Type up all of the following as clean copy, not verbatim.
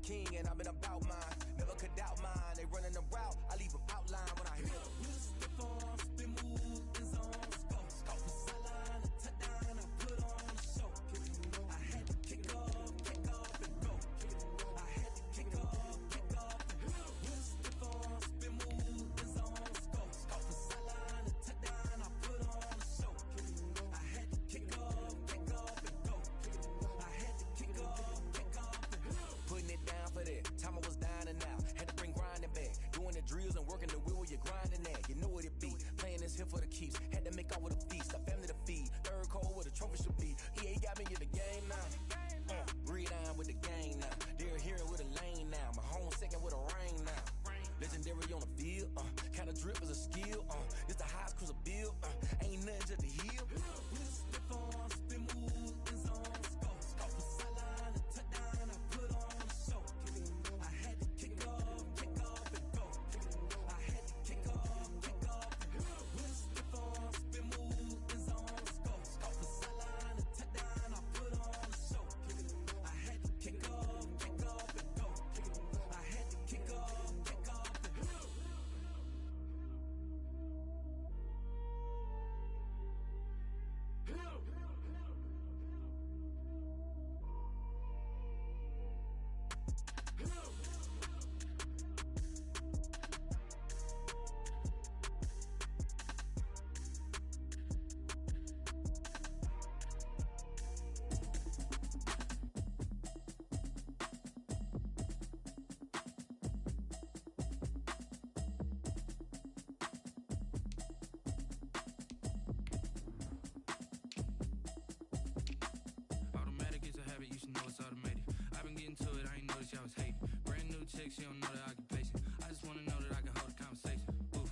king and I've been about mine. Never could doubt mine. They running the route, I leave them outline when I hear them. Stiff on, spin move, is on, scope. For sideline, a touchdown, I put on a show. I had to kick off and go. I had to kick off and go. Stiff on, spin move, is on, scope. For sideline, a touchdown, I put on a show. I had to kick off and go. I had to kick off and go. Putting it down for that. Time I was dying and out. Had to bring grinding back. Doing the drills and working the wheel where you're grinding at. You know what it be. Playing this here for the keeps. Had to make out with a feast. A family to feed. Third cold where the trophy should be. EA got me in the game now. Breed on with the game now. They're hearing with a lane now. My home second with a rain now. Legendary on the field. Kind of drip is a skill. It's the highest cruiser bill. Ain't nothing just to heal. Stiff on, spin move, is on, scope. For sideline, a touchdown, I put on a show. I had to kick off and go. I had to kick off and go. Stiff on, spin move, is on, scope. For sideline, a touchdown, I put on a show. I had to kick off and go. I had to kick off and go. Automatic is a habit, you should know it's automated. I've been getting to it, I ain't noticed y'all was hating. Brand new chick, she don't know the occupation. I just wanna know that I can hold a conversation. Oof,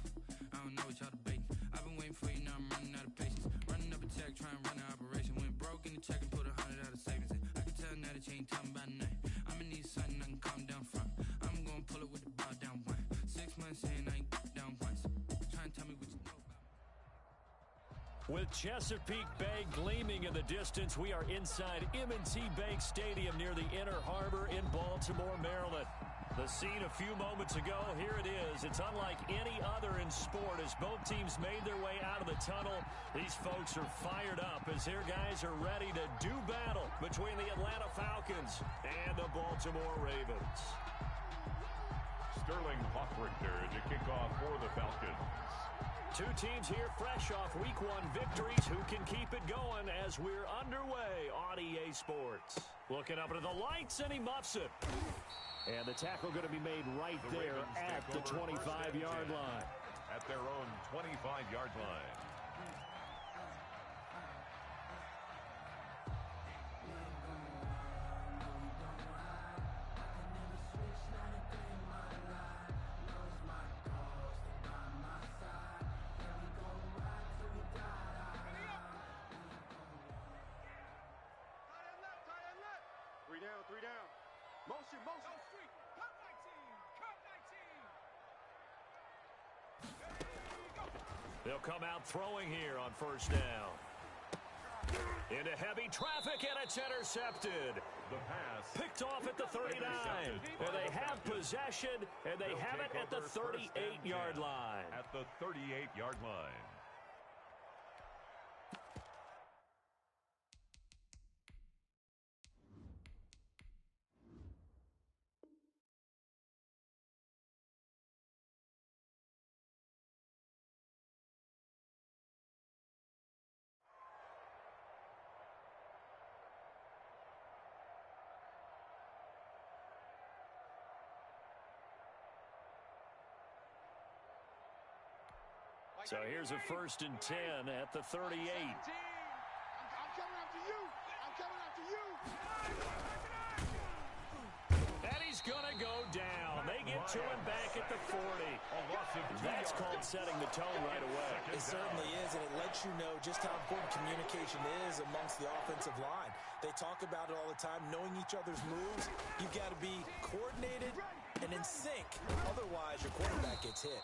I don't know what y'all debating. I've been waiting for you, now I'm running out of patience. Running up a check, trying to run an operation. Went broke in the check and put 100 out of savings in. I can tell now that you ain't talking about nothing. I'ma need something I can calm down from. I'm gonna pull it with the bow down one. 6 months in, I ain't down once. Try and tell me what you know about. With Chesapeake Bay gleaming in the distance, we are inside M&T Bank Stadium near the Inner Harbor in Baltimore, Maryland. The scene a few moments ago, here it is. It's unlike any other in sport as both teams made their way out of the tunnel. These folks are fired up as their guys are ready to do battle between the Atlanta Falcons and the Baltimore Ravens. Sterling Hoffrichter to kick off for the Falcons. Two teams here fresh off Week 1 victories. Who can keep it going as we're underway on EA Sports? Looking up into the lights, and he muffs it. And the tackle going to be made right there at the 25-yard line. At their own 25-yard line. Three down. Motion. Cut 19. They'll come out throwing here on first down. Into heavy traffic, and it's intercepted. The pass. Picked off at the 39. And they have possession, and they have it at the 38-yard line. At the 38-yard line. So here's a 1st and 10 at the 38. I'm coming after you. And he's going to go down. They get to him back at the 40. That's called setting the tone right away. It certainly is, and it lets you know just how important communication is amongst the offensive line. They talk about it all the time, knowing each other's moves. You've got to be coordinated and in sync. Otherwise, your quarterback gets hit.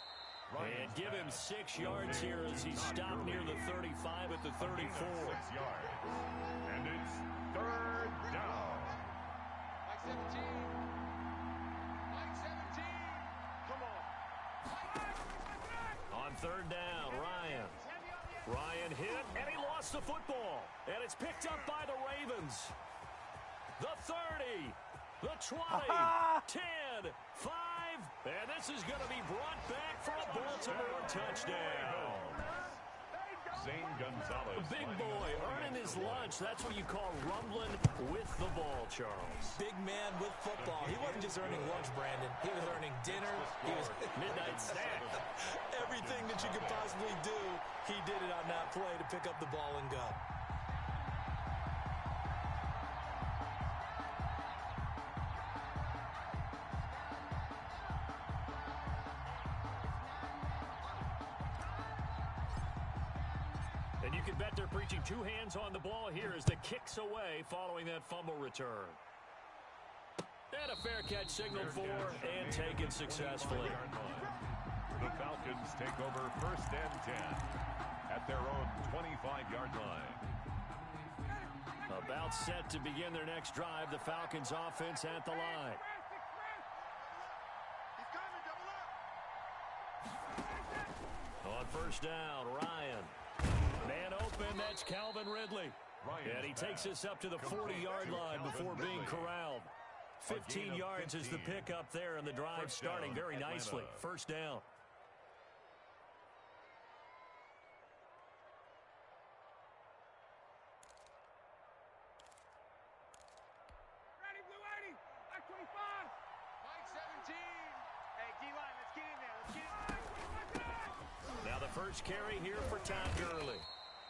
And give him 6 yards here as he stopped near the 35 at the 34. 6 yards. And it's 3rd down. Like 17. third down, Ryan hit, and he lost the football. And it's picked up by the Ravens. The 30, the 20, 10, 5, and this is going to be brought back for a Baltimore touchdown. Zane Gonzalez. The big boy earning his lunch. That's what you call rumbling with the ball, Charles. Big man with football. He wasn't just earning lunch, Brandon. He was earning dinner. He was midnight snack. Everything that you could possibly do, he did it on that play to pick up the ball and go. And you can bet they're preaching two hands on the ball here as the kick's away following that fumble return. And a fair catch signaled for and taken successfully. The Falcons take over 1st and 10 at their own 25-yard line. About set to begin their next drive, the Falcons offense at the line. On first down, Ryan. Man open, that's Calvin Ridley. And he takes us up to the 40-yard line before being corralled. 15 yards is the pickup there, and the drive starting very nicely. First down. Ready, Blue 80. Like 25. Mike 17. Hey, D-line, let's get in there. Let's get in. Now the first carry here for Todd Gurley.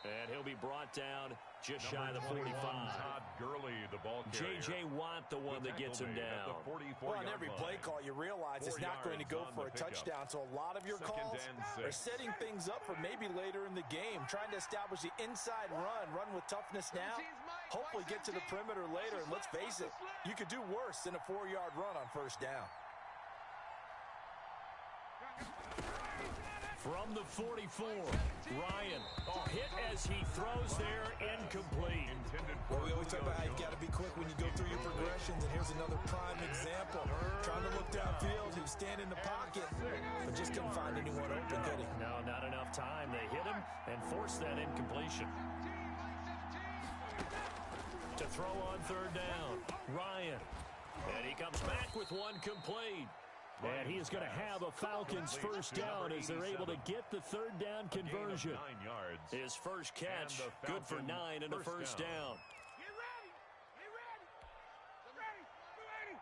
And he'll be brought down just shy of the 45. Todd Gurley, the ball carrier. J.J. Watt, the one that gets him down. Well, on every play call, you realize it's not going to go for a touchdown. So a lot of your calls are setting things up for maybe later in the game, trying to establish the inside run with toughness now, hopefully get to the perimeter later. And let's face it, you could do worse than a 4-yard run on first down. From the 44, Ryan. Hit as he throws there, incomplete. Well, we always talk about how you've got to be quick when you go through your progressions, and here's another prime example. Trying to look downfield, he was standing in the pocket, but just couldn't find anyone open, could he? No, not enough time. They hit him and forced that incompletion. To throw on third down, Ryan. And he comes back with one complete. And he is going to have a Falcons first down as they're able to get the third down conversion. His first catch, good for 9 and a first down. Get ready. Get ready. Get ready. Blue 80.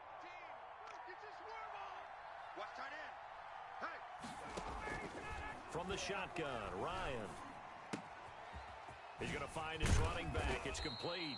Get your swarm on. Watch tight end. Hey. From the shotgun, Ryan. He's going to find his running back. It's complete.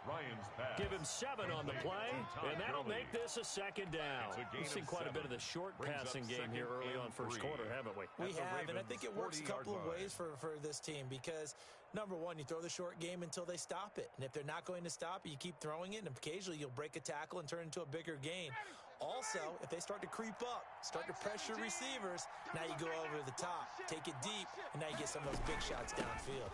Ryan's pass. Give him 7 on the play, and that'll make this a second down. We've seen quite a bit of the short passing game here early on first quarter, haven't we? We have, and I think it works a couple of ways for this team because, number one, you throw the short game until they stop it. And if they're not going to stop it, you keep throwing it, and occasionally you'll break a tackle and turn it into a bigger gain. Also, if they start to creep up, start to pressure receivers, now you go over the top, take it deep, and now you get some of those big shots downfield.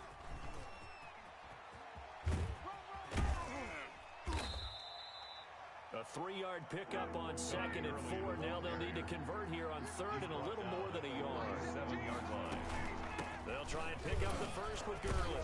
A 3-yard pickup on 2nd and 4. Now they'll need to convert here on 3rd and a little more than a yard. 7-yard line. They'll try and pick up the first with Gurley.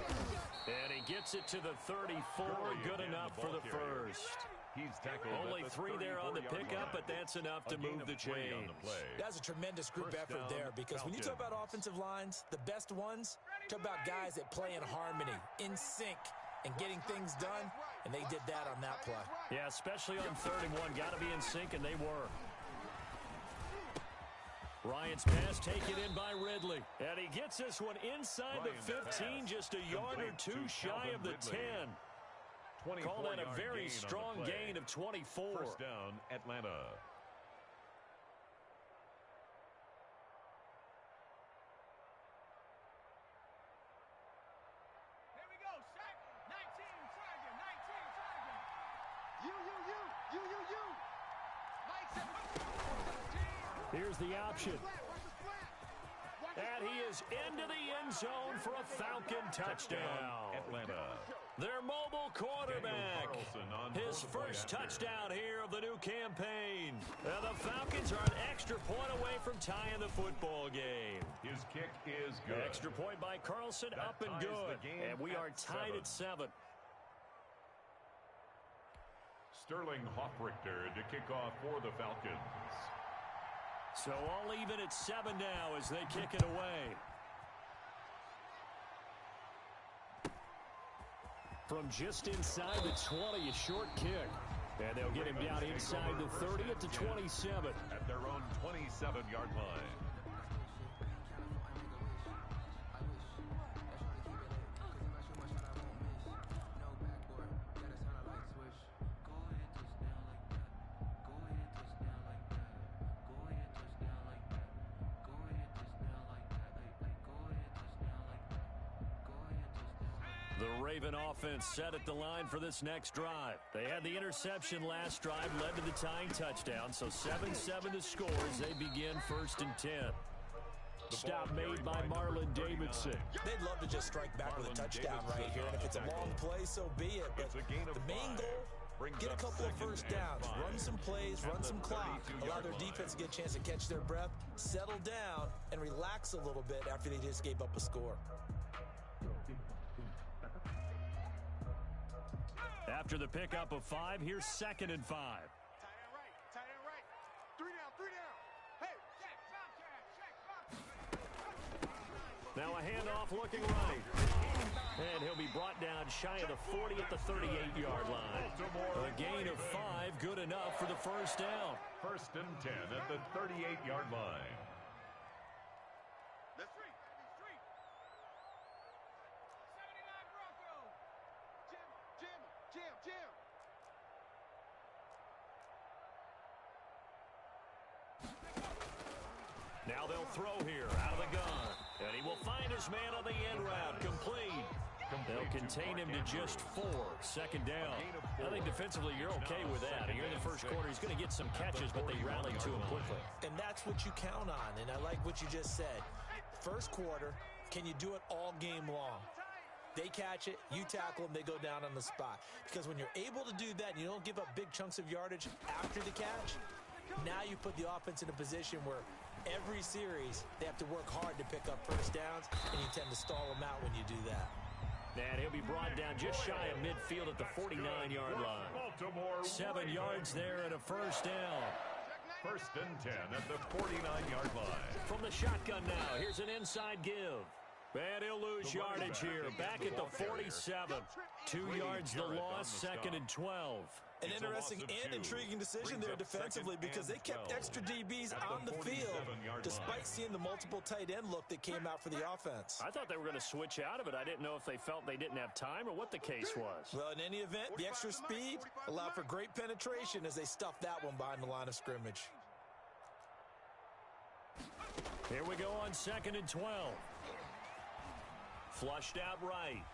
And he gets it to the 34. Good enough for the first. He's tackled. Only 3 there on the pickup, but that's enough to move the chains. That's a tremendous group effort there because when you talk about offensive lines, the best ones, talk about guys that play in harmony, in sync, and getting things done, and they did that on that play. Yeah, especially on 3rd and 1. Got to be in sync, and they were. Ryan's pass taken in by Ridley. And he gets this one inside the 15, just a yard or 2 shy of the 10. Call that a very strong gain of 24. First down, Atlanta. Here we go. Set. 19 target. 19 target. You. Mike 17. Here's the option. And he is into the end zone for a Falcon touchdown. Atlanta. Their mobile quarterback. His first touchdown here of the new campaign. And the Falcons are an extra point away from tying the football game. His kick is good. Extra point by Carlson, up and good. And we are tied at 7. Sterling Hoffrichter to kick off for the Falcons. So all even at 7 now as they kick it away. From just inside the 20, a short kick. And they'll get him down inside the 30 at the 27. At their own 27-yard line. The Raven offense set at the line for this next drive. They had the interception last drive, led to the tying touchdown, so 7-7 to score as they begin 1st and 10. Stop made by Marlon Davidson. They'd love to just strike back with a touchdown right here, and if it's a long play, so be it. But the main goal, get a couple of first downs, run some plays, run some clock, allow their defense to get a chance to catch their breath, settle down, and relax a little bit after they just gave up a score. After the pickup of 5, here's 2nd and 5. Tight end right. Tight end right. 3 down. 3 down. Hey, check, check. Now a handoff looking right. And he'll be brought down shy of the 40 at the 38-yard line. A gain of 5, good enough for the first down. 1st and 10 at the 38-yard line. Let's street. 79 Broncos. Jim. Now they'll throw here out of the gun. And he will find his man on the end route. Complete. They'll contain him to just 4. 2nd down. I think defensively you're okay with that. Here in the first quarter, he's going to get some catches, but they rallied to him quickly. And that's what you count on, and I like what you just said. First quarter, can you do it all game long? They catch it, you tackle them, they go down on the spot. Because when you're able to do that and you don't give up big chunks of yardage after the catch, now you put the offense in a position where every series they have to work hard to pick up first downs, and you tend to stall them out when you do that. And he'll be brought down just shy of midfield at the 49-yard line. 7 yards there and a first down. 1st and 10 at the 49-yard line. From the shotgun now, here's an inside give. And he'll lose yardage here. Back at the 47. 2 yards the loss, 2nd and 12. An interesting and intriguing decision there defensively because they kept extra DBs on the field despite seeing the multiple tight end look that came out for the offense. I thought they were going to switch out of it. I didn't know if they felt they didn't have time or what the case was. Well, in any event, the extra speed allowed for great penetration as they stuffed that one behind the line of scrimmage. Here we go on 2nd and 12. Flushed out right.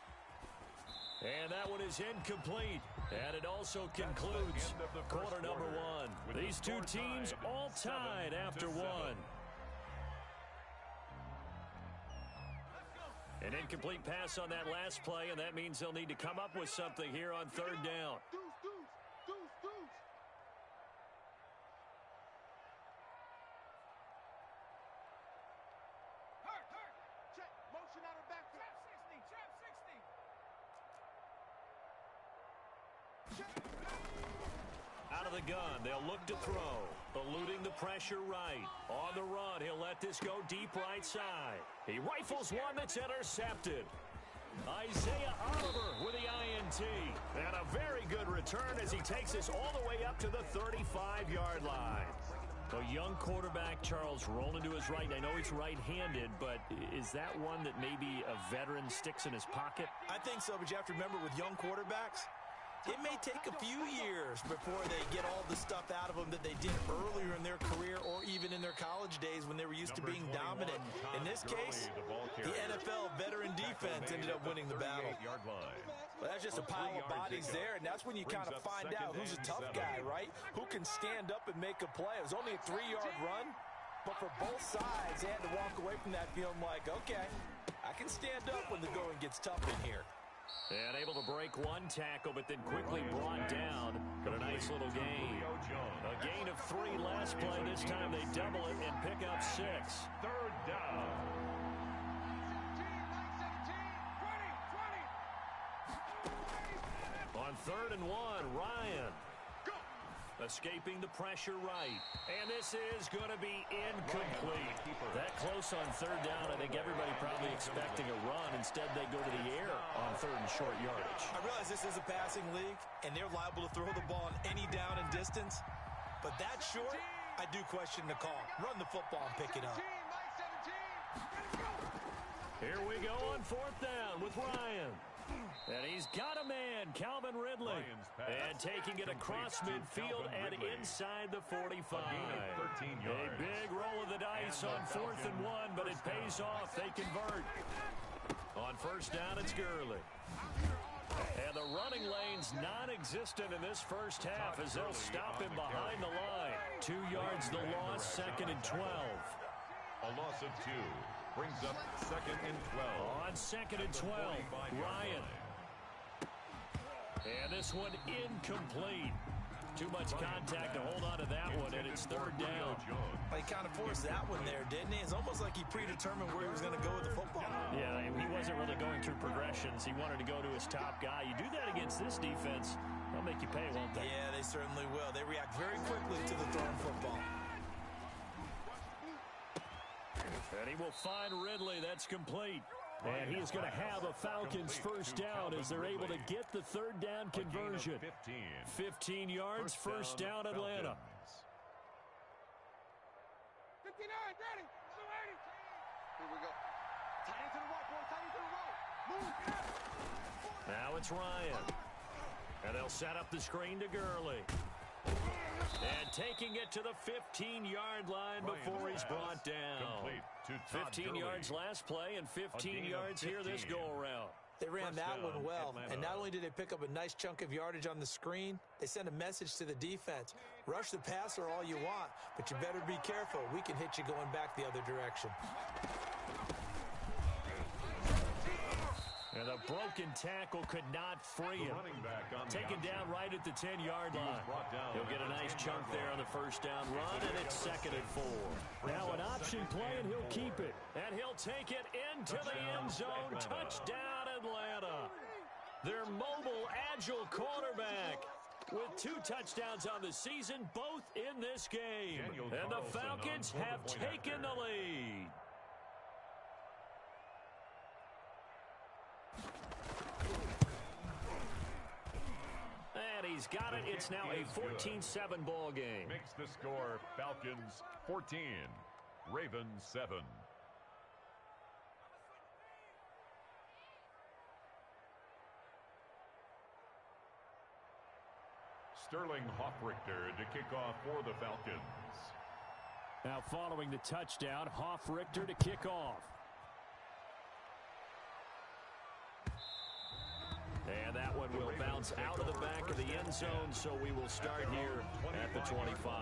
And that one is incomplete. And it also concludes quarter number 1. These two teams all tied after 1. An incomplete pass on that last play, and that means they'll need to come up with something here on 3rd down. Deuce. Hurt. Check. Motion out of backfield. Trap 60. Out of the gun, they'll look to throw. Eluding the pressure right. On the run, he'll let this go deep right side. He rifles one that's intercepted. Isaiah Oliver with the INT. And a very good return as he takes this all the way up to the 35-yard line. A young quarterback, Charles, rolling to his right. I know he's right-handed, but is that one that maybe a veteran sticks in his pocket? I think so, but you have to remember with young quarterbacks, it may take a few years before they get all the stuff out of them that they did earlier in their career or even in their college days when they were used to being dominant. In this case, the NFL veteran defense ended up winning the battle. Well, that's just a pile of bodies there, and that's when you kind of find out who's a tough guy, right? Who can stand up and make a play. It was only a 3-yard run, but for both sides, they had to walk away from that feeling like, okay, I can stand up when the going gets tough in here. And able to break one tackle, but then quickly brought down. But a nice little gain. A gain of 3 last play. This time they double it and pick up 6. Third down. 17, 20. On 3rd and 1, Ryan. Escaping the pressure right. And this is going to be incomplete. That close on 3rd down, I think everybody probably expecting a run. Instead, they go to the air on 3rd and short yardage. I realize this is a passing league, and they're liable to throw the ball on any down and distance. But that short, I do question the call. Run the football and pick it up. Here we go on 4th down with Ryan. And he's got a man, Calvin Ridley. And taking it across midfield and inside the 45. A big roll of the dice on 4th and 1, but it pays off. They convert. On 1st down, it's Gurley. And the running lane's non-existent in this first half as they'll stop him behind the line. 2 yards the loss, 2nd and 12. A loss of 2 brings up 2nd and 12. On 2nd and 12, Ryan. And this one incomplete. Too much contact to hold on to that one, and it's 3rd down. He kind of forced that one there, didn't he? It's almost like he predetermined where he was going to go with the football. Yeah, he wasn't really going through progressions. He wanted to go to his top guy. You do that against this defense, they'll make you pay, won't they? Yeah, they certainly will. They react very quickly to the thrown football. And he will find Ridley. That's complete. And he is going to have a Falcons first down as they're able to get the 3rd down conversion. 15 yards, first down Atlanta. 59, ready, 280. Here we go. Tight into the right, boy, tight into the right. Move, yeah. Now it's Ryan. And they'll set up the screen to Gurley. And taking it to the 15-yard line before he's brought down. 15 yards last play and 15 yards here this go-around. They ran that one well, and not only did they pick up a nice chunk of yardage on the screen, they sent a message to the defense. Rush the passer all you want, but you better be careful. We can hit you going back the other direction. And the broken tackle could not free him. Taken down right at the 10-yard line. He'll get a nice chunk there on the first down run, and it's 2nd and 4. Now an option play, and he'll keep it. And he'll take it into the end zone. Touchdown, Atlanta. Their mobile, agile quarterback with 2 touchdowns on the season, both in this game. And the Falcons have taken the lead. And he's got it. It's now a 14-7 ball game. Makes the score Falcons 14, Ravens 7. Sterling Hoffrichter to kick off for the Falcons. Now following the touchdown, Hoffrichter to kick off. And that one will bounce out of the back of the end zone, so we will start here at the 25.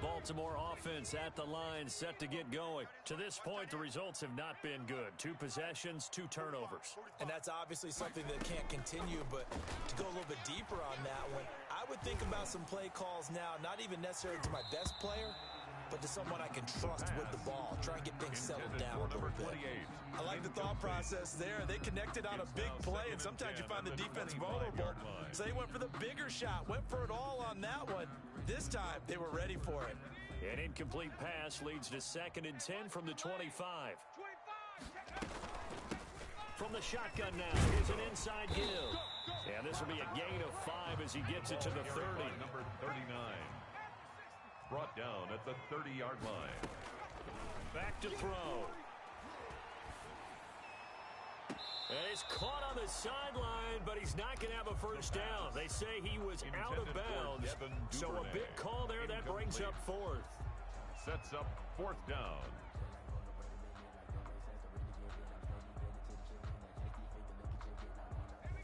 Baltimore offense at the line, set to get going. To this point, the results have not been good. 2 possessions, 2 turnovers. And that's obviously something that can't continue, but to go a little bit deeper on that one, I would think about some play calls now, not even necessarily to my best player, but to someone I can trust with the ball. Try and get things settled down a little bit. I like the thought process there. They connected on a big play, and sometimes you find the defense vulnerable. So they went for the bigger shot, went for it all on that one. This time, they were ready for it. An incomplete pass leads to 2nd and 10 from the 25. From the shotgun now, here's an inside give. And this will be a gain of 5 as he gets it to the 30. Number 39. Brought down at the 30-yard line. Back to throw. And he's caught on the sideline, but he's not going to have a first down. They say he was out of bounds, so a big call there that brings up 4th. sets up 4th down.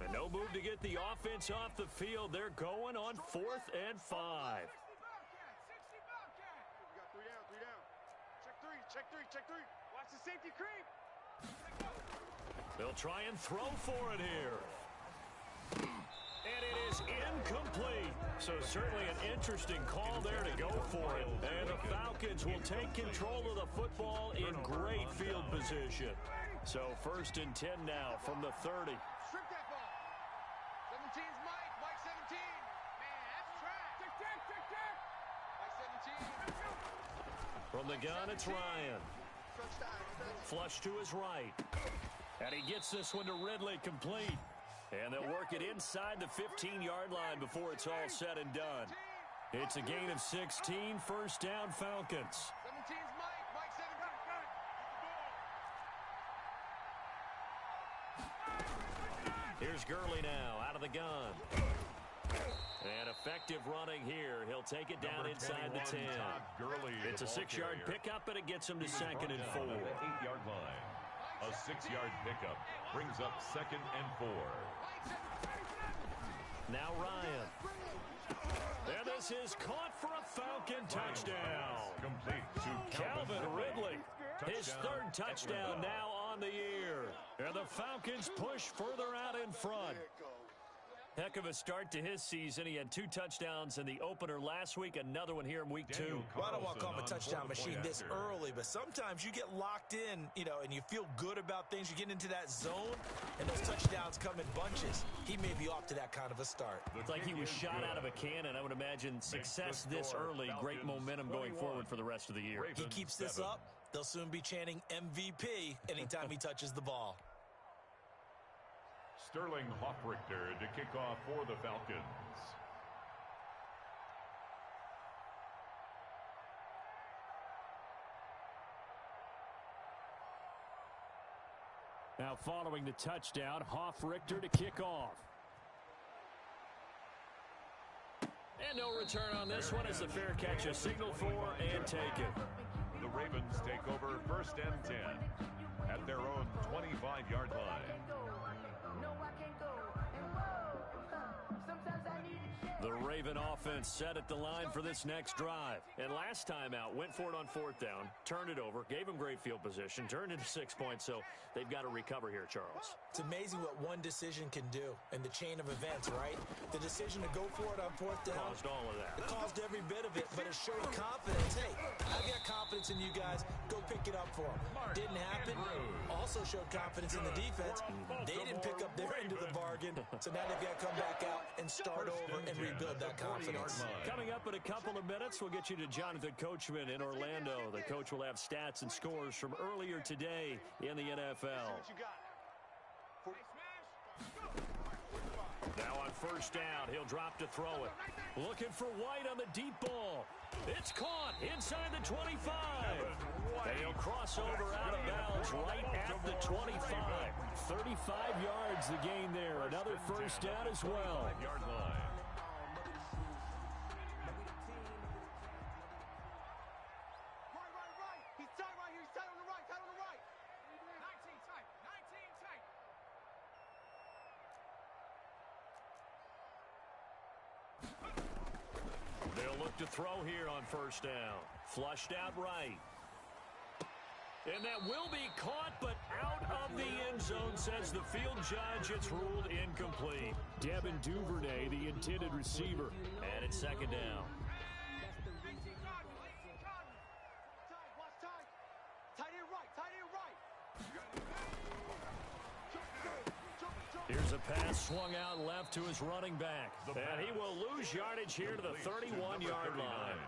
And no move to get the offense off the field. They're going on 4th and 5. 60 Bobcat. We got 3 down, 3 down. Check three. Watch the safety creep. They'll try and throw for it here. And it is incomplete. So certainly an interesting call there to go for it. And the Falcons will take control of the football in great field position. So 1st and 10 now from the 30. Strip that ball. 17's Mike. Mike 17. Man, that's trash. Tick. Mike 17. From the gun, it's Ryan. Flush to his right. And he gets this one to Ridley, complete. And they'll work it inside the 15-yard line before it's all said and done. It's a gain of 16, 1st down Falcons. 17's Mike. Mike 17. Here's Gurley now, out of the gun. And effective running here. He'll take it down inside the 10. It's a 6-yard pickup, and it gets him to 2nd and 4. 8-yard line. A 6-yard pickup brings up 2nd and 4. Now Ryan. And this is caught for a Falcon touchdown. Complete to Calvin Ridley. His 3rd touchdown now on the year. And the Falcons push further out in front. Heck of a start to his season. He had 2 touchdowns in the opener last week, another one here in week 2. Well, I don't want to call him a touchdown machine this early, but sometimes you get locked in, and you feel good about things. You get into that zone, and those touchdowns come in bunches. He may be off to that kind of a start. It's like he was shot out of a cannon. I would imagine success this early, great momentum going forward for the rest of the year. He keeps this up, they'll soon be chanting MVP anytime he touches the ball. Sterling Hoffrichter to kick off for the Falcons. Now following the touchdown, Hoffrichter to kick off. And no return on this one as the fair catch is signaled for and taken. The Ravens take over 1st and 10 at their own 25-yard line. The Raven offense set at the line for this next drive. And last time out, went for it on 4th down, turned it over, gave them great field position, turned into 6 points, so they've got to recover here, Charles. It's amazing what one decision can do in the chain of events, right? The decision to go for it on 4th down. Caused all of that. It caused every bit of it, but it showed confidence. Hey, I've got confidence in you guys. Go pick it up for them. Didn't happen. Also showed confidence in the defense. They didn't pick up their end of the bargain, so now they've got to come back out and start over and rebuild that confidence. Coming up in a couple of minutes, we'll get you to Jonathan Coachman in Orlando. The coach will have stats and scores from earlier today in the NFL. Now on 1st down, he'll drop to throw it. Looking for White on the deep ball. It's caught inside the 25. And he'll cross over out of bounds right at the 25. 35 yards the gain there. Another 1st down as well. 5-yard line. Right. He's tight right here. He's tight on the right. 19 tight. They'll look to throw here on 1st down. Flushed out right. And that will be caught, but out of the end zone, says the field judge. It's ruled incomplete. Devin Duvernay, the intended receiver. And it's 2nd down. Here's a pass swung out left to his running back. And he will lose yardage here to the 31-yard line.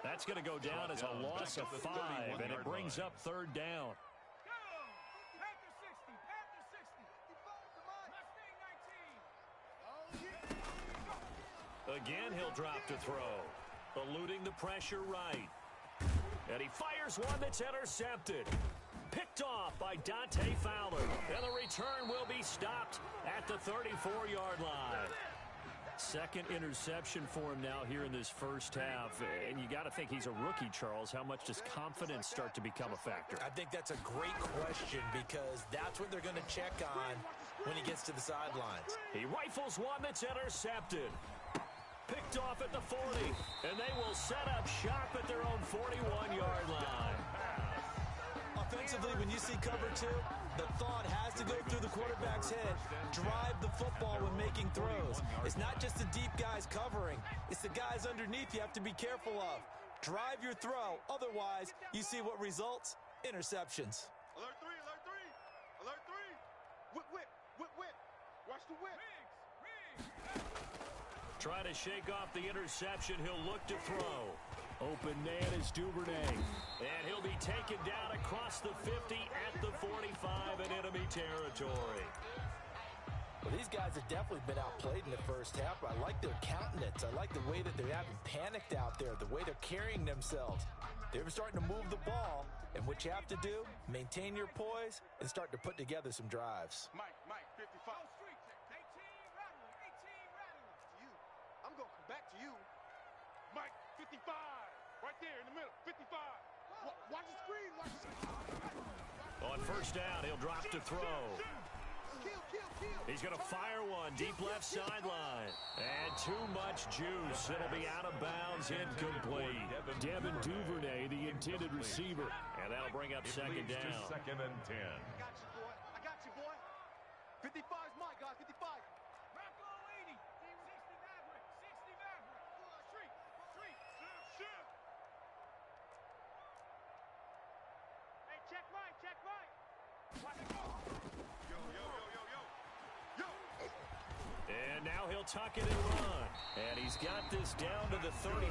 That's going to go down as a loss of 5, and it brings up 3rd down. Again, he'll drop to throw. Eluding the pressure right. And he fires one that's intercepted. Picked off by Dante Fowler. And the return will be stopped at the 34-yard line. Second interception for him now here in this first half. And you got to think he's a rookie, Charles. How much does confidence start to become a factor? I think that's a great question because that's what they're going to check on when he gets to the sidelines. He rifles one that's intercepted. Picked off at the 40. And they will set up shop at their own 41-yard line. Offensively, when you see cover two, the thought has to go through the quarterback's head. Drive the football when making throws. It's not just the deep guys covering. It's the guys underneath you have to be careful of. Drive your throw. Otherwise, you see what results? Interceptions. Alert three, alert three, alert three. Whip, whip, whip, whip. Watch the whip. Trying to shake off the interception. He'll look to throw. Open man is Duvernay. And he'll be taken down across the 50 at the 45 in enemy territory. Well, these guys have definitely been outplayed in the first half. I like their countenance. I like the way that they're having panicked out there, the way they're carrying themselves. They're starting to move the ball. And what you have to do, maintain your poise and start to put together some drives. Mike, 55. 18 rattling. To you. I'm going to come back to you. Mike, 55. Right there in the middle. 55. Watch the screen. Watch the screen. On first down, he'll drop to throw. Kill. He's going to fire one deep left sideline. And too much juice. It'll be out of bounds, incomplete. Devin Duvernay, the intended receiver. And that'll bring up second down. Second and 10. I got you, boy. 55 is Mike, guys. 55. Rack low 80. 60 Maverick. Street. Shift. Hey, check Mike. Watch it go. Yo. And now he'll tuck it and run. And he's got this down to the 35.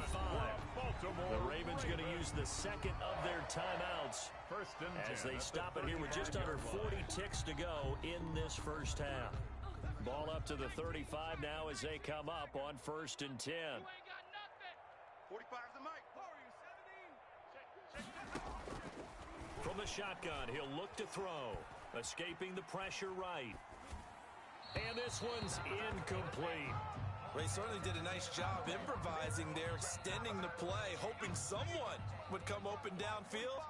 The Ravens going to use the second of their timeouts First and 10 as they stop it here with just under 40 ticks to go in this first half. Ball up to the 35 now as they come up on first and 10. 45's the Mike. From the shotgun, he'll look to throw. Escaping the pressure right. And this one's incomplete. Ray certainly did a nice job improvising there, extending the play, hoping someone would come open downfield,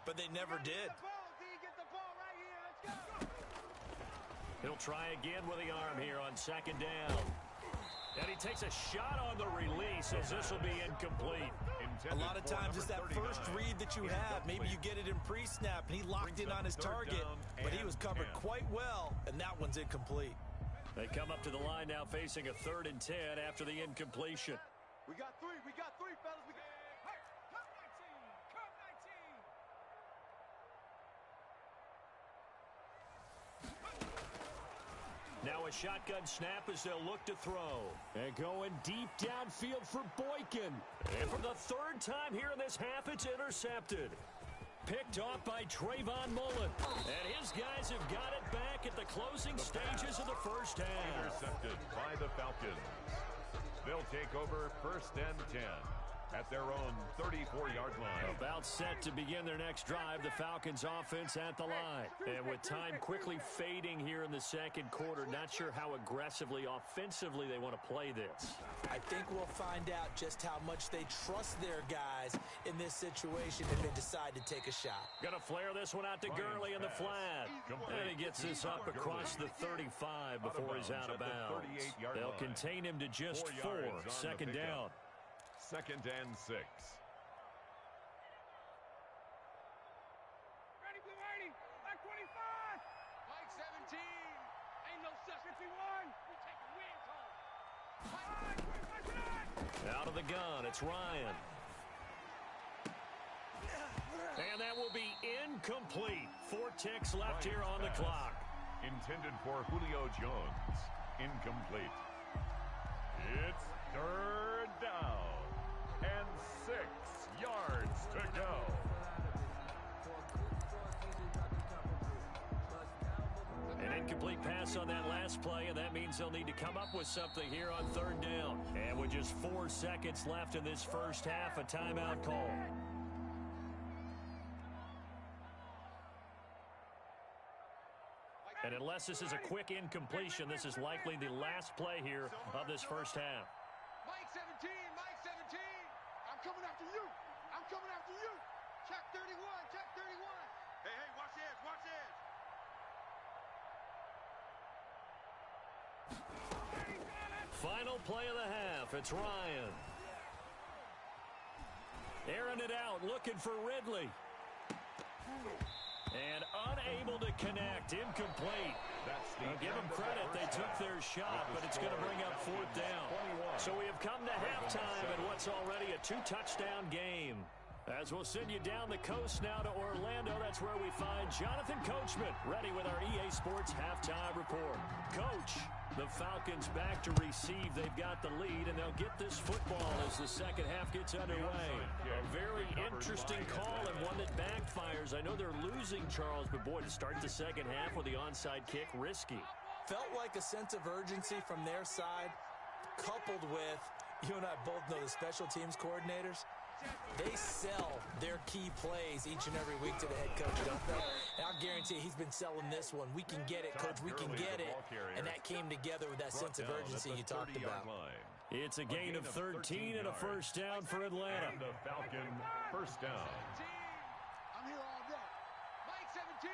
but they never did. He'll try again with the arm here on second down. And he takes a shot on the release as this will be incomplete. A lot of times it's that first read that you have. Maybe you get it in pre-snap, and he locked in on his target, but he was covered quite well, and that one's incomplete. They come up to the line now facing a 3rd and 10 after the incompletion. We got three, fellas. Now a shotgun snap as they'll look to throw. And going deep downfield for Boykin. And for the 3rd time here in this half, it's intercepted. Picked off by Trayvon Mullen. And his guys have got it back at the closing stages of the first half. Intercepted by the Falcons. They'll take over first and 10 at their own 34-yard line. About set to begin their next drive, the Falcons offense at the line. And with time quickly fading here in the second quarter, not sure how aggressively, offensively they want to play this. I think we'll find out just how much they trust their guys in this situation if they decide to take a shot. Going to flare this one out to Gurley in the flat. And he gets this up across the 35 before he's out of bounds. They'll contain him to just 4. Second down. Second and 6. Ready, blue 80. Like 25. Mike 17. Ain't no such 51. We take a win call. Out of the gun, it's Ryan. And that will be incomplete. 4 ticks left here on the clock. Intended for Julio Jones. Incomplete. It's 3rd down. And 6 yards to go. An incomplete pass on that last play, and that means they'll need to come up with something here on 3rd down. And with just 4 seconds left in this first half, a timeout call. And unless this is a quick incompletion, this is likely the last play here of this first half. Mike 17, Mike 17. I'm coming after you. I'm coming after you. Check 31, check 31. Hey, watch the edge, watch the edge. Final play of the half. It's Ryan. Airing it out, looking for Ridley. And unable to connect. Incomplete. Now give them credit. They took their shot, but it's going to bring up fourth down. So we have come to halftime in what's already a 2-touchdown game. As we'll send you down the coast now to Orlando, that's where we find Jonathan Coachman, ready with our EA Sports Halftime Report. Coach, the Falcons back to receive. They've got the lead, and they'll get this football as the second half gets underway. A very interesting call and one that backfires. I know they're losing, Charles, but boy, to start the second half with the onside kick, risky. Felt like a sense of urgency from their side, coupled with, you and I both know the special teams coordinators. They sell their key plays each and every week to the head coach, don't they? And I'll guarantee he's been selling this one. We can get it, Coach. We can get it. And that came together with that sense of urgency you talked about. It's a gain of 13 and a first down for Atlanta. And the Falcon first down. I'm here all day. Mike 17.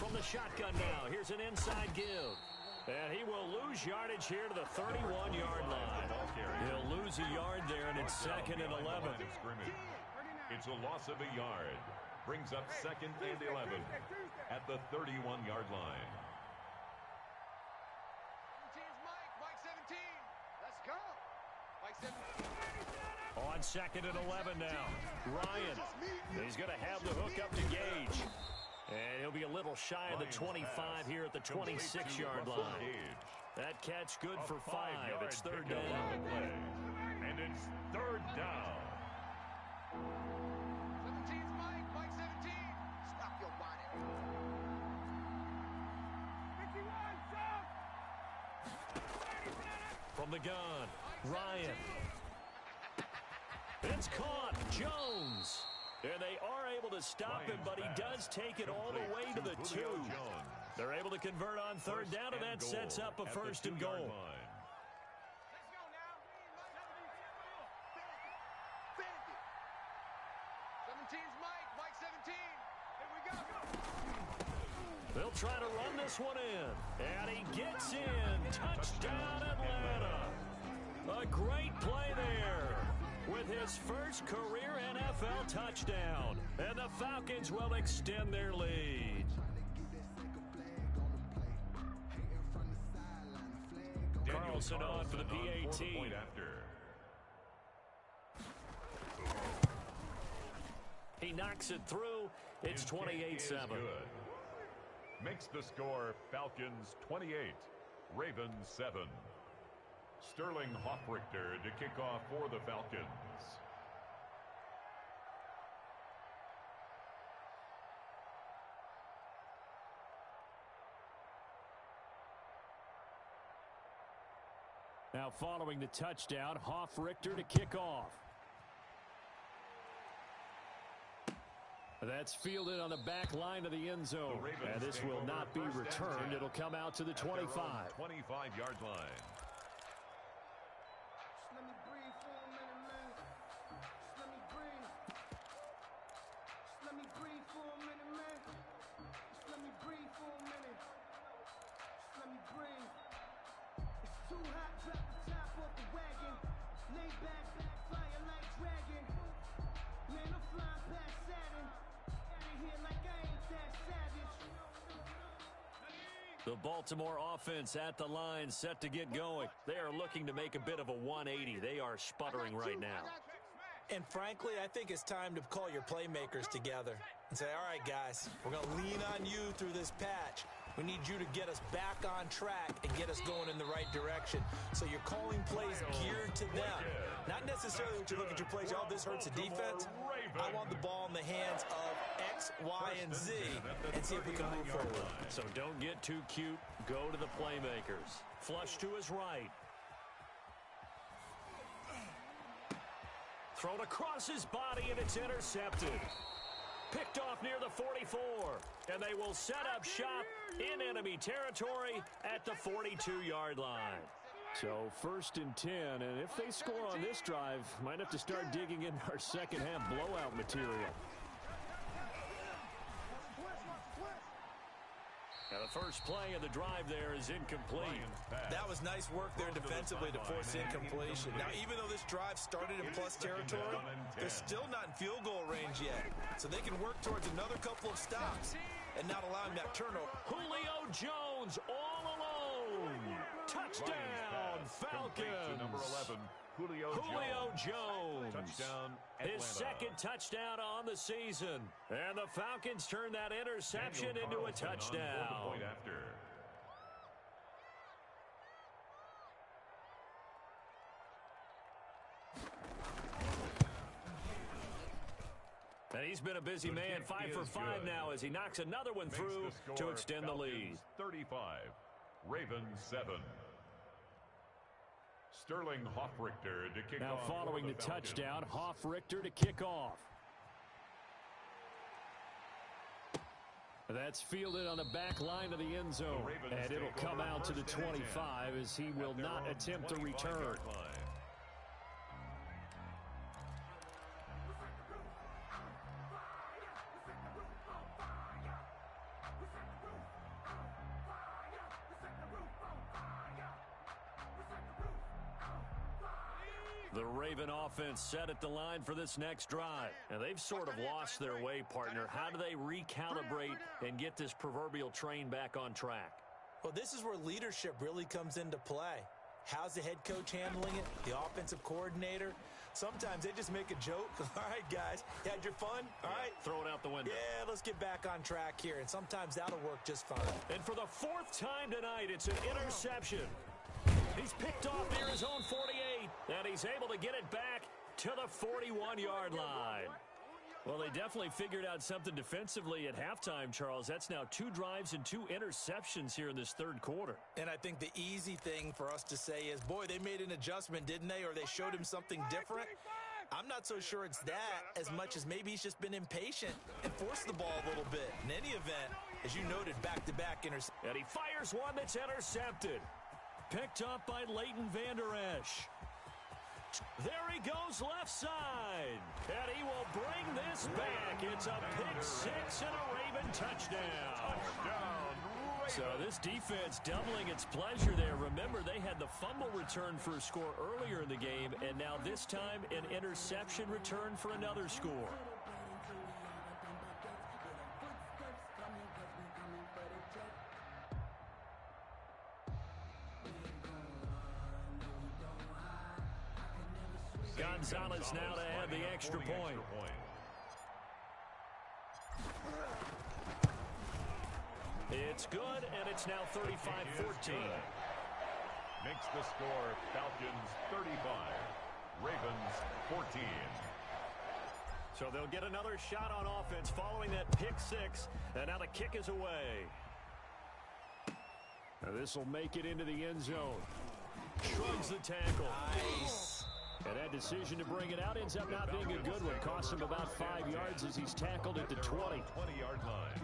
From the shotgun now, here's an inside give. And he will lose yardage here to the 31-yard line. He'll lose a yard there, and it's second and 11. It's a loss of a yard. Brings up second and 11 at the 31-yard line. Mike 17. Let's go. Mike 17. On second and 11 now. Ryan. He's going to have the hook up to Gage. And he'll be a little shy of the 25 here at the 26-yard line. That catch good for 5. It's third down. And it's third down. 17's Mike. Mike 17. Stop your whining. 51, From the gun, Ryan. It's caught. Jones. And they are able to stop him, but he does take it all the way to the 2. They're able to convert on third down, and that sets up a first and goal. Let's go now. 17's Mike. Mike 17. Here we go. They'll try to run this one in. And he gets in. Touchdown, Atlanta. A great play there with his first career NFL touchdown. And the Falcons will extend their lead. Carlson on for the PAT. He knocks it through. It's 28-7. Makes the score Falcons 28, Ravens 7. Sterling Hoffrichter to kick off for the Falcons. Now following the touchdown, Hoffrichter to kick off. That's fielded on the back line of the end zone. And this will not be returned. It'll come out to the 25. 25-yard line. Let me breathe for a minute, man. Let me breathe. Let me breathe for a minute, man. Let me breathe for a minute. Let me breathe. It's too hot, drop the top off the wagon. Lay back, flying like dragon. Man, I'm flying past Saturn. Out of here like I ain't that savage. The Baltimore offense at the line, set to get going. They are looking to make a bit of a 180. They are sputtering right now. And frankly, I think it's time to call your playmakers together and say, all right, guys, we're going to lean on you through this patch. We need you to get us back on track and get us going in the right direction. So you're calling plays geared to them. Not necessarily what you look at your plays, oh, this hurts the defense. I want the ball in the hands of X, Y, and Z and see if we can move forward. So don't get too cute. Go to the playmakers. Flush to his right. Thrown across his body, and it's intercepted. Picked off near the 44. And they will set up shop in enemy territory at the 42-yard line. So 1st and 10, and if they score on this drive, might have to start digging in our second half blowout material. Now the first play of the drive there is incomplete. That was nice work there defensively to force incompletion. Now, even though this drive started in plus territory, they're still not in field goal range yet. So they can work towards another couple of stops and not allowing that turnover. Julio Jones all alone. Touchdown, Falcons. Number 11, Julio Jones. Touchdown, Atlanta. His second touchdown on the season. And the Falcons turn that interception into a touchdown. Point after. And he's been a busy man, 5 for 5 now as he knocks another one through to extend the lead. 35, Ravens 7. Sterling Hoffrichter to kick now off. Now following the Falcons. touchdown, Hoffrichter to kick off. That's fielded on the back line of the end zone. And it'll come out to the 25 as he will not attempt to return. The Raven offense set at the line for this next drive. And they've sort of lost their way, partner. How do they recalibrate and get this proverbial train back on track? Well, this is where leadership really comes into play. How's the head coach handling it? The offensive coordinator? Sometimes they just make a joke. All right, guys, you had your fun? All right. Throw it out the window. Yeah, let's get back on track here. And sometimes that'll work just fine. And for the 4th time tonight, it's an interception. He's picked off near his own 48, and he's able to get it back to the 41-yard line. Well, they definitely figured out something defensively at halftime, Charles. That's now 2 drives and 2 interceptions here in this 3rd quarter. And I think the easy thing for us to say is, boy, they made an adjustment, didn't they? Or they showed him something different. I'm not so sure it's that as much as maybe he's just been impatient and forced the ball a little bit. In any event, as you noted, back-to-back interceptions. And he fires one that's intercepted. Picked up by Leighton Vander Esch. There he goes left side. And he will bring this back. It's a pick 6 and a Raven touchdown. So this defense doubling its pleasure there. Remember, they had the fumble return for a score earlier in the game, and now this time an interception return for another score. Gonzalez now to add the extra point. It's good, and it's now 35-14. Makes the score Falcons 35, Ravens 14. So they'll get another shot on offense following that pick 6, and now the kick is away. Now this will make it into the end zone. Shrugs the tackle. Nice. And that decision to bring it out ends up not being a good one. Cost him about 5 yards as he's tackled at the 20-yard line.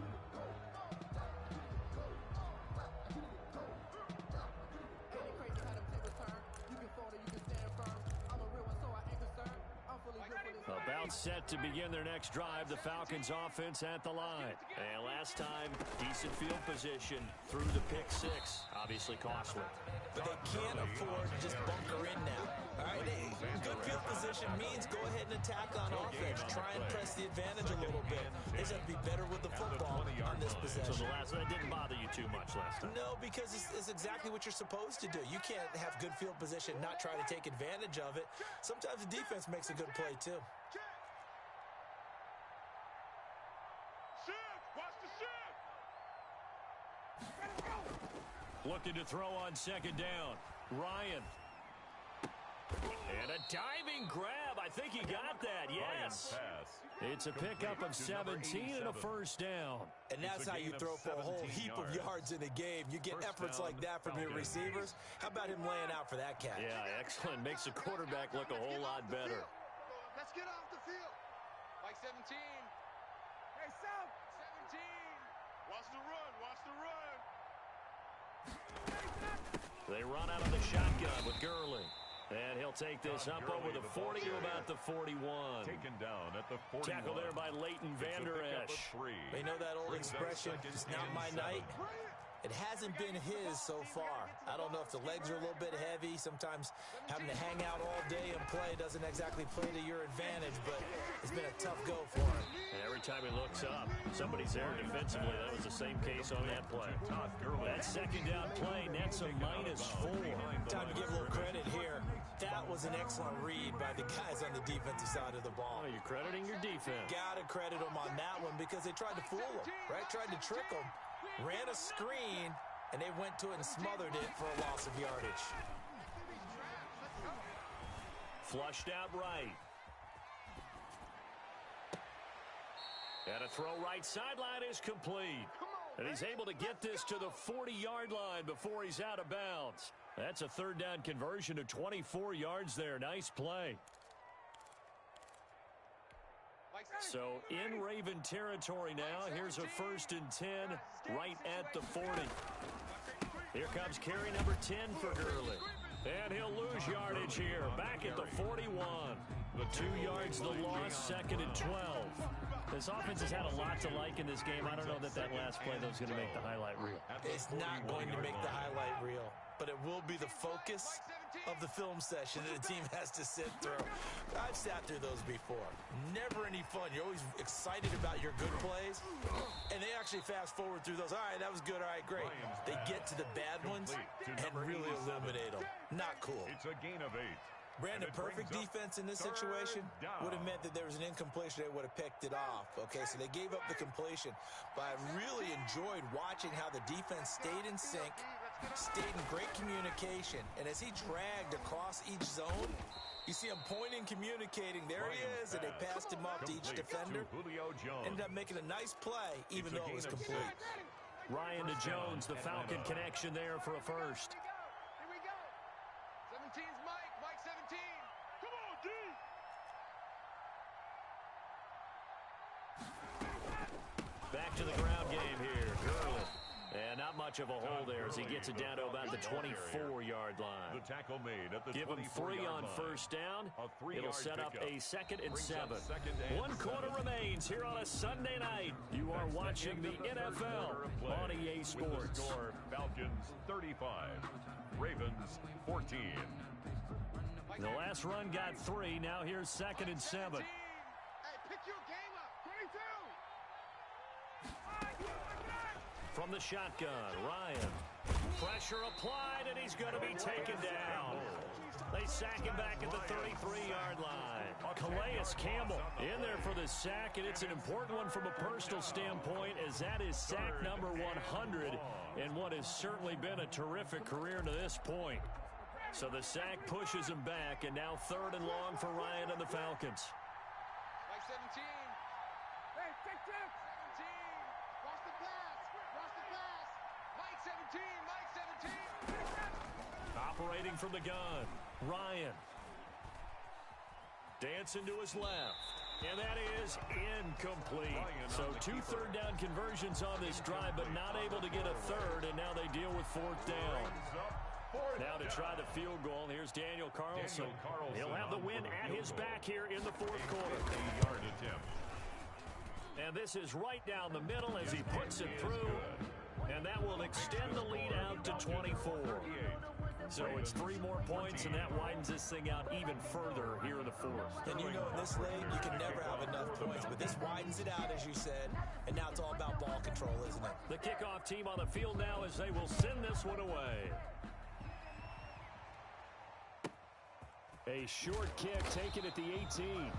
About set to begin their next drive, the Falcons offense at the line. And last time, decent field position through the pick 6. Obviously costly. But they can't afford to just bunker in now. All right, good field position means go ahead and attack on offense. Try and press the advantage a little bit. They just have to be better with the football on this possession. So that didn't bother you too much last time? No, because it's exactly what you're supposed to do. You can't have good field position, not try to take advantage of it. Sometimes the defense makes a good play, too. Looking to throw on 2nd down. Ryan. And a diving grab. I think he got that. Yes. It's a pickup of 17 and a 1st down. And that's how you throw for a whole heap of yards in a game. You get efforts like that from your receivers. How about him laying out for that catch? Yeah, excellent. Makes the quarterback look a whole lot better. Let's get off the field. Like 17. Watch the run. Watch the run. They run out of the shotgun with Gurley. And he'll take this up over the 40 to about the 41. Taken down at the 41. Tackle there by Leighton Vander Esch. You know that old expression, it's not my night? It hasn't been his so far. I don't know if the legs are a little bit heavy. Sometimes having to hang out all day and play doesn't exactly play to your advantage, but it's been a tough go for him. And every time he looks up, somebody's there defensively. That was the same case on that play. That second down play nets a -4. Time to give a little credit here. That was an excellent read by the guys on the defensive side of the ball. Oh, you're crediting your defense. Gotta credit them on that one because they tried to fool them, right? Tried to trick them. Ran a screen, and they went to it and smothered it for a loss of yardage. Flushed out right. And a throw right sideline is complete. And he's able to get this to the 40-yard line before he's out of bounds. That's a third down conversion of 24 yards there. Nice play. So in Raven territory now. Here's a 1st and 10 right at the 40. Here comes carry number 10 for Gurley. And he'll lose yardage here. Back at the 41. The 2 yards the loss, 2nd and 12. This offense has had a lot to like in this game. I don't know that last play, though, is going to make the highlight reel. It's not going to make the highlight reel, but it will be the focus of the film session that the team has to sit through. I've sat through those before. Never any fun. You're always excited about your good plays, and they actually fast forward through those. All right, that was good. All right, great. They get to the bad ones and really eliminate them. Not cool. It's a gain of 8. Brandon, perfect defense in this situation would have meant that there was an incompletion. They would have picked it off. Okay, so they gave up the completion. But I really enjoyed watching how the defense stayed in sync, stayed in great communication. And as he dragged across each zone, you see him pointing, communicating. There he is, and they passed him up to each defender. Ended up making a nice play, even though it was complete. Ryan to Jones, the Falcon connection there for a first. Here we go. 17's Mike. Mike 17. Come on, D. Back to the ground game here. Gurley. And not much of a hole there as he gets it down to about the 24-yard line. The tackle made at the Give him 3 on first down. It'll set up a 2nd and 7. 1 quarter remains here on a Sunday night. You are watching the NFL on EA Sports. Score, Falcons 35, Ravens 14. The last run got 3. Now here's 2nd and 7. Hey, pick your game up. 22. From the shotgun, Ryan. Pressure applied, and he's going to be taken down. They sack him back at the 33-yard line. Calais Campbell in there for the sack, and it's an important one from a personal standpoint, as that is sack number 100 in what has certainly been a terrific career to this point. So the sack pushes him back, and now 3rd and long for Ryan and the Falcons. Mike 17. Hey, take 10. 17. Watch the pass. Watch the pass. Mike 17. Mike 17. Operating from the gun, Ryan. Dancing to his left. And that is incomplete. So 2 third-down conversions on this drive, but not able to get a third, and now they deal with 4th down. Now to try the field goal, here's Daniel Carlson. He'll have the win at his back here in the 4th quarter. And this is right down the middle as he puts it through, and that will extend the lead out to 24. So it's 3 more points, and that widens this thing out even further here in the 4th. And you know, in this league, you can never have enough points, but this widens it out, as you said, and now it's all about ball control, isn't it? The kickoff team on the field now as they will send this one away. A short kick taken at the 18.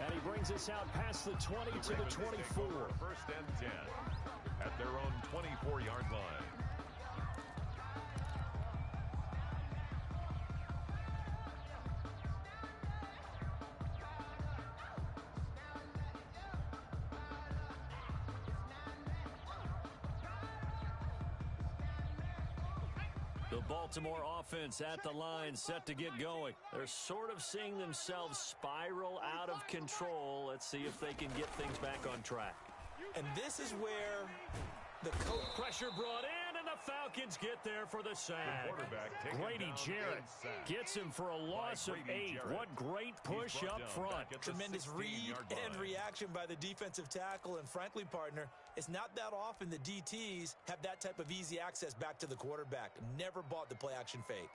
And he brings us out past the 20 to the 24. 1st and 10 at their own 24-yard line. The Baltimore offense at the line, set to get going. They're sort of seeing themselves spiral out of control. Let's see if they can get things back on track. You And this is where the coach... Pressure brought in, and the Falcons get there for the sack. Grady Jarrett gets him for a loss of 8. What great push up front. Tremendous read and reaction by the defensive tackle. And frankly, partner, it's not that often the DTs have that type of easy access back to the quarterback. Never bought the play-action fake.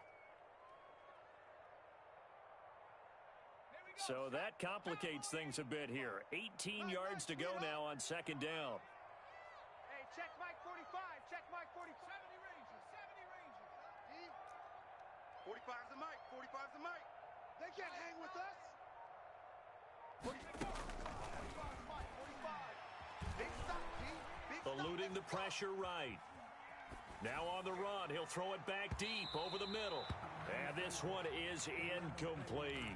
So that complicates things a bit here. 18 yards to go now on second down. Hey, check Mike 45. Check Mike 45. 70 Ranger. 70 Ranger. 45's the Mike. 45's the Mike. They can't hang with us. 45's Mike. 45. Big stop, D. Big stop. Eluding the pressure right. Now on the run. He'll throw it back deep over the middle. And this one is incomplete.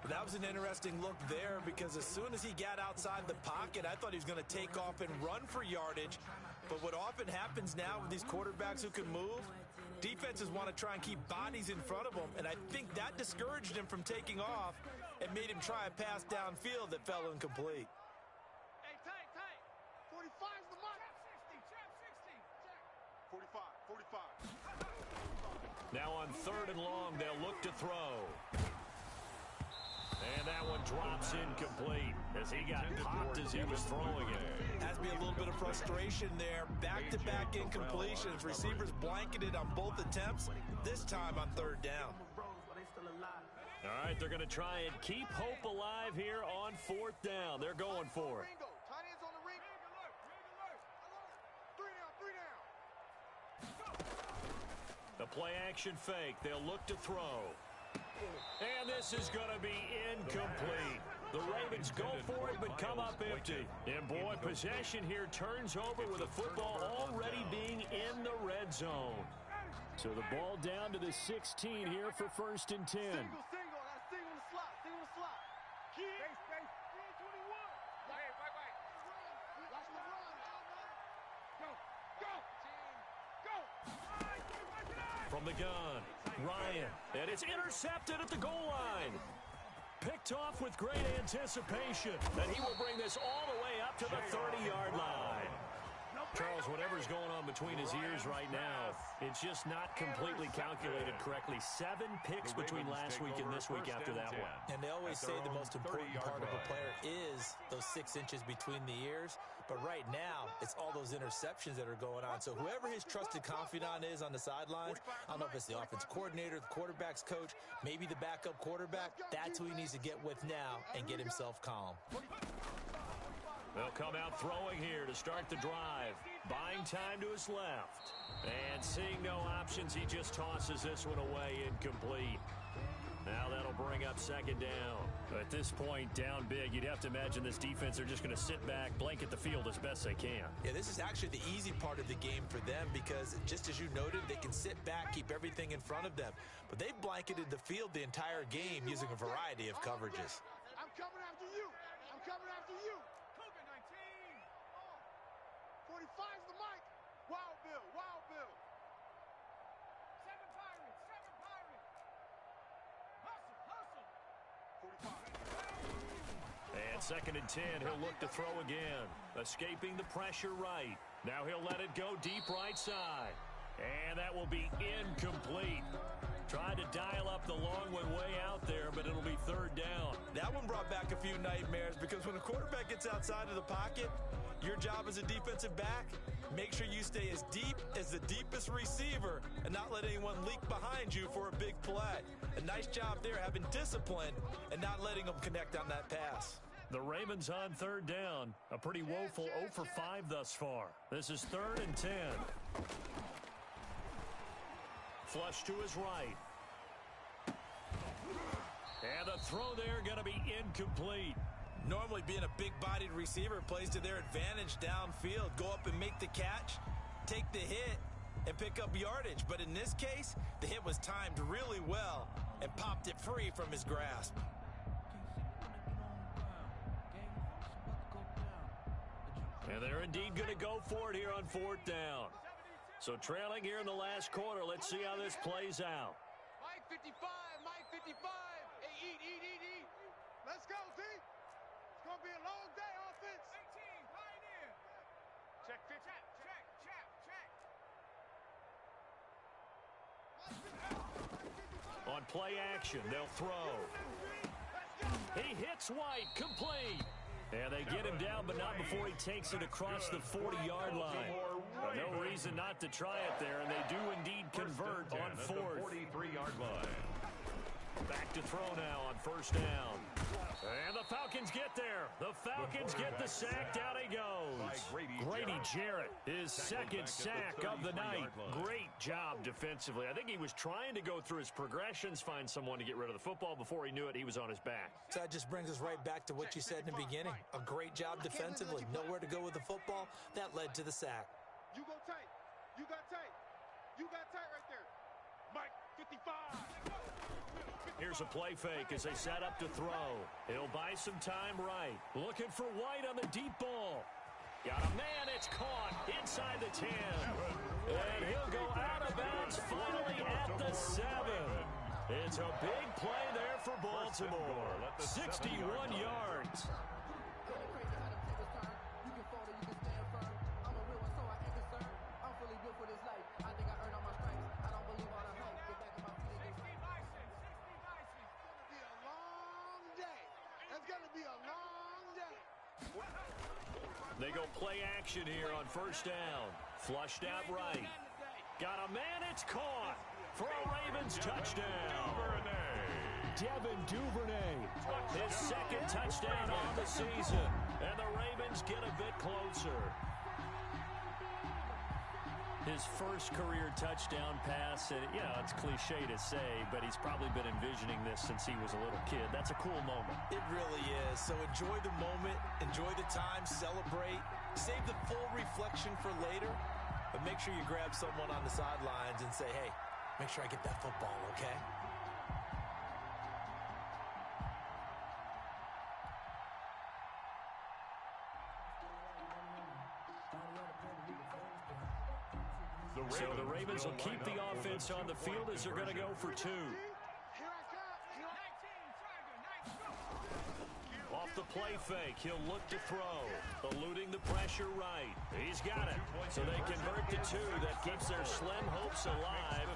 That was an interesting look there because as soon as he got outside the pocket, I thought he was going to take off and run for yardage. But what often happens now with these quarterbacks who can move, defenses want to try and keep bodies in front of them, and I think that discouraged him from taking off and made him try a pass downfield that fell incomplete. Hey, tight. 45's the mark. Trap 60. 45. Now on third and long, they'll look to throw. And that one drops incomplete as he got popped as he was throwing it. Has to be a little bit of frustration there. Back-to-back incompletions. Receivers blanketed on both attempts, this time on third down. All right, they're going to try and keep hope alive here on fourth down. They're going for it. Tight ends on the ring. Three down. The play-action fake. They'll look to throw. And this is going to be incomplete. The Ravens go for it, but come up empty. And boy, possession here turns over with the football already being in the red zone. So the ball down to the 16 here for first and 10. Single. That's single the slot. Single the slot. Kid. Space. 321. Wait. Watch the run. Go. From the gun, Ryan. And it's intercepted at the goal line. Picked off with great anticipation. And he will bring this all the way up to the 30-yard line. Charles, whatever's going on between his ears right now, it's just not completely calculated correctly. 7 picks between last week and this week after that one. And they always say the most important part of a player is those 6 inches between the ears. But right now, it's all those interceptions that are going on. So whoever his trusted confidant is on the sidelines, I don't know if it's the offensive coordinator, the quarterback's coach, maybe the backup quarterback, that's who he needs to get with now and get himself calm. They'll come out throwing here to start the drive. Buying time to his left. And seeing no options, he just tosses this one away incomplete. Now that'll bring up second down. At this point, down big, you'd have to imagine this defense are just going to sit back, blanket the field as best they can. Yeah, this is actually the easy part of the game for them because just as you noted, they can sit back, keep everything in front of them. But they've blanketed the field the entire game using a variety of coverages. I'm coming after you. 45's the mic. Wild Bill. 7 Pirates. Hustle. 45. And second and 10, he'll look to throw again. Escaping the pressure right. Now he'll let it go deep right side. And that will be incomplete. Tried to dial up the long one way out there, but it'll be third down. That one brought back a few nightmares because when a quarterback gets outside of the pocket, your job as a defensive back, make sure you stay as deep as the deepest receiver and not let anyone leak behind you for a big play. A nice job there having discipline and not letting them connect on that pass. The Ravens on third down. A pretty woeful 0 for 5 thus far. This is third and 10. Flush to his right. And the throw there going to be incomplete. Normally being a big-bodied receiver plays to their advantage downfield. Go up and make the catch, take the hit, and pick up yardage. But in this case, the hit was timed really well and popped it free from his grasp. And they're indeed going to go for it here on fourth down. So trailing here in the last quarter. Let's see how this plays out. Mike 55. Hey, eat. Let's go, Z. It's going to be a long day, offense. 18, Pioneer. Check 50. On play action, they'll throw. He hits White, complete. And they get him down, but not before he takes it across the 40-yard line. No reason not to try it there, and they do indeed convert on fourth. 43-yard line. Back to throw now on first down. And the Falcons get there. The Falcons get the sack. Down he goes. Grady Jarrett, his second sack of the night. Great job defensively. I think he was trying to go through his progressions, find someone to get rid of the football. Before he knew it, he was on his back. So that just brings us right back to what you said in the beginning. A great job defensively. Nowhere to go with the football. That led to the sack. You go tight. You got tight. You got tight right there. Mike, 55. Here's a play fake as they set up to throw. He'll buy some time right. Looking for White on the deep ball. Got a man, it's caught inside the 10. And he'll go out of bounds finally at the 7. It's a big play there for Baltimore. 61 yards. They go play action here on first down. Flushed out right. Got a man, it's caught for a Ravens touchdown. Devin Duvernay, his second touchdown on the season. And the Ravens get a bit closer. His first career touchdown pass, and it's cliche to say, but he's probably been envisioning this since he was a little kid. That's a cool moment. It really is. So enjoy the moment, enjoy the time, celebrate, save the full reflection for later, but make sure you grab someone on the sidelines and say, hey, make sure I get that football, okay? So the Ravens will keep the offense on the field as they're going to go for 2. Off the play fake, he'll look to throw. Eluding the pressure right. He's got it. So they convert to 2. That keeps their slim hopes alive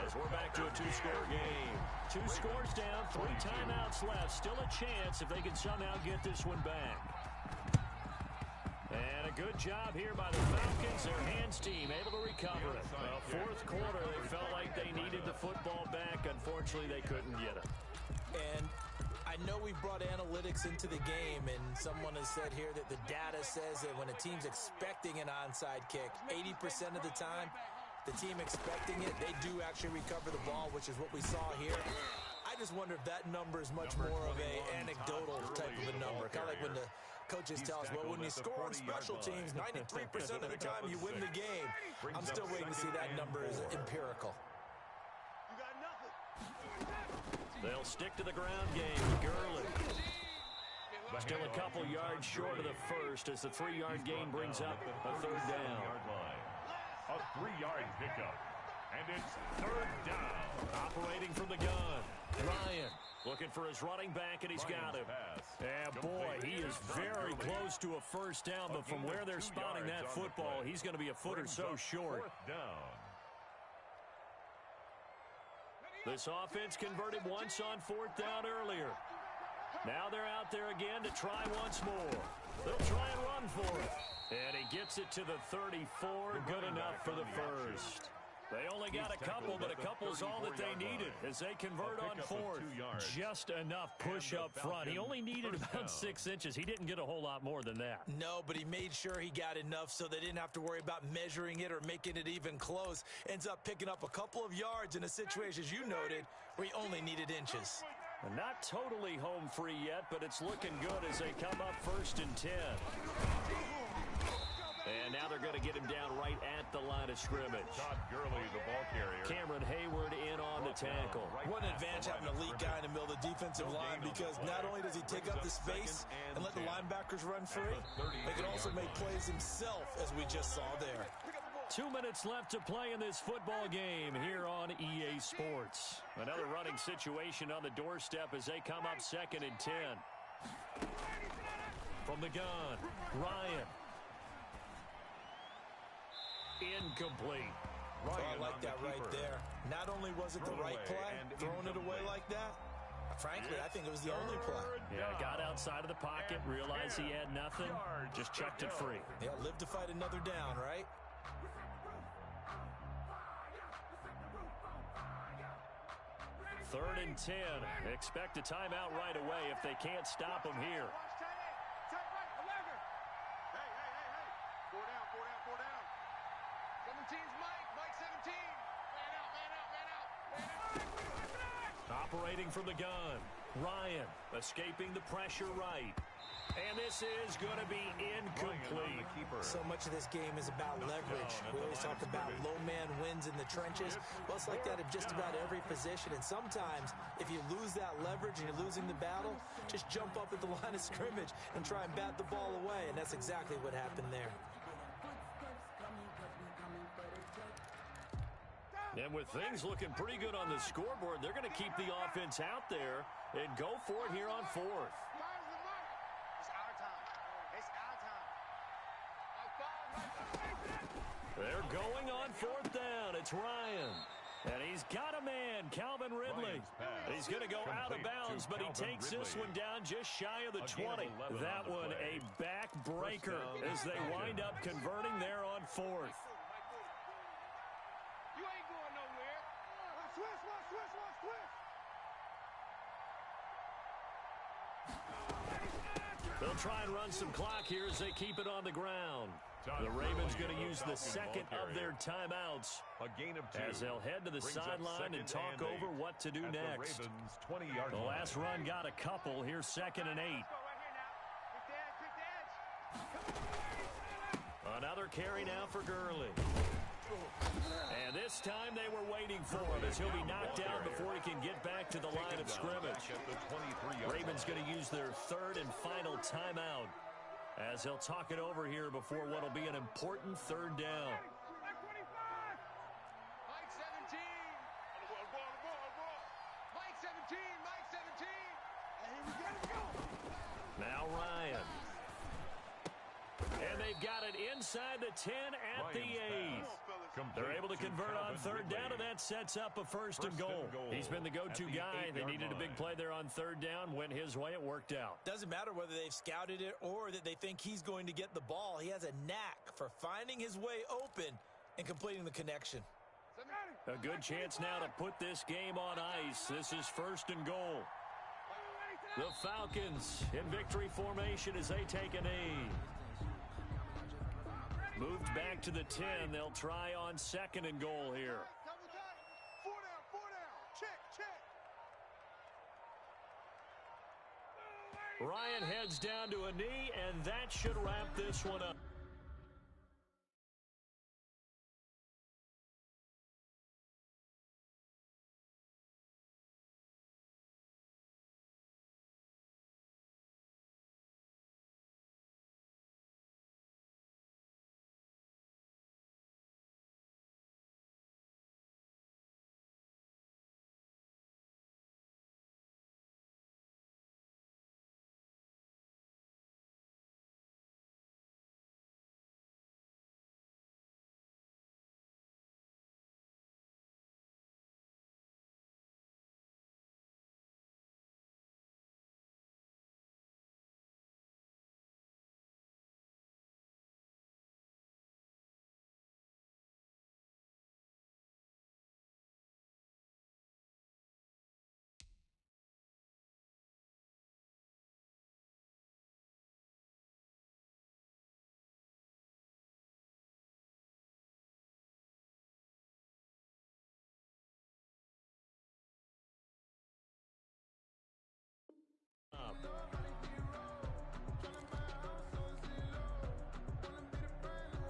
as we're back to a 2-score game. 2 scores down, 3 timeouts left. Still a chance if they can somehow get this one back. And a good job here by the Falcons. Their hands team able to recover it. Well, fourth quarter, they felt like they needed the football back. Unfortunately, they couldn't get it. And I know we brought analytics into the game, and someone has said here that the data says that when a team's expecting an onside kick, 80% of the time, the team expecting it, they do actually recover the ball, which is what we saw here. I just wonder if that number is much more of a anecdotal type of a number. Kind of like when the coaches tell us, well, when you score on special teams, 93% of the time you win the game. I'm still waiting to see that number is empirical. You got nothing. They'll stick to the ground game. Gurley. Still a couple yards short of the first as the 3-yard gain brings up a third down. A 3-yard pickup. And it's third down. Operating from the gun. Ryan looking for his running back, and he's got him. And boy, he is very close to a first down, but from where they're spotting that football, he's going to be a foot or so short. This offense converted once on fourth down earlier. Now they're out there again to try once more. They'll try and run for it. And he gets it to the 34. Good enough for the first. They only got a couple, but a couple's all that they needed as they convert on fourth. Just enough push up front. He only needed about 6 inches. He didn't get a whole lot more than that. No, but he made sure he got enough so they didn't have to worry about measuring it or making it even close. Ends up picking up a couple of yards in a situation, as you noted, where he only needed inches. Not totally home free yet, but it's looking good as they come up 1st and 10. And now they're going to get him down right at the line of scrimmage. Todd Gurley, the ball carrier. Cameron Hayward in on the tackle. What an advantage having an elite guy in the middle of the defensive line, because not only does he take up the space and let the linebackers run free, he can also make plays himself, as we just saw there. 2 minutes left to play in this football game here on EA Sports. Another running situation on the doorstep as they come up 2nd and 10. From the gun, Ryan. incomplete. Oh, I like that right there. Not only was it the right play, throwing it away like that, frankly, I think it was the only play. Yeah, got outside of the pocket, realized he had nothing, just chucked it free. Yeah, live to fight another down, right? Third and 10. Expect a timeout right away if they can't stop him here. Operating from the gun, Ryan escaping the pressure right. And this is going to be incomplete. So much of this game is about leverage. We always talk about low man wins in the trenches. Well, it's like that in just about every position. And sometimes, if you lose that leverage and you're losing the battle, just jump up at the line of scrimmage and try and bat the ball away. And that's exactly what happened there. And with things looking pretty good on the scoreboard, they're going to keep the offense out there and go for it here on fourth. They're going on fourth down. It's Ryan. And he's got a man, Calvin Ridley. He's going to go out of bounds, but he takes this one down just shy of the 20. That one a backbreaker as they wind up converting there on fourth. You ain't going nowhere. They'll try and run some clock here as they keep it on the ground. The Ravens going to use the second of their timeouts as they'll head to the sideline and talk over what to do next. The last run got a couple. Here's 2nd and 8. Another carry now for Gurley. And this time they were waiting for him as he'll be knocked down before he can get back to the line of scrimmage. Ravens going to use their third and final timeout as they'll talk it over here before what will be an important third down. Now Ryan. And they've got it inside the 10 at the 8. They're able to convert on third down, and that sets up a 1st and goal. He's been the go-to guy. They needed a big play there on third down. Went his way. It worked out. Doesn't matter whether they've scouted it or that they think he's going to get the ball. He has a knack for finding his way open and completing the connection. A good chance now to put this game on ice. This is 1st and goal. The Falcons in victory formation as they take a knee. Moved back to the 10. They'll try on 2nd and goal here. 4 down. Check. Ryan heads down to a knee, and that should wrap this one up.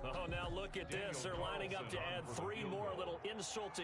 Oh, now look at this. They're lining up to add 3 more. A little insult to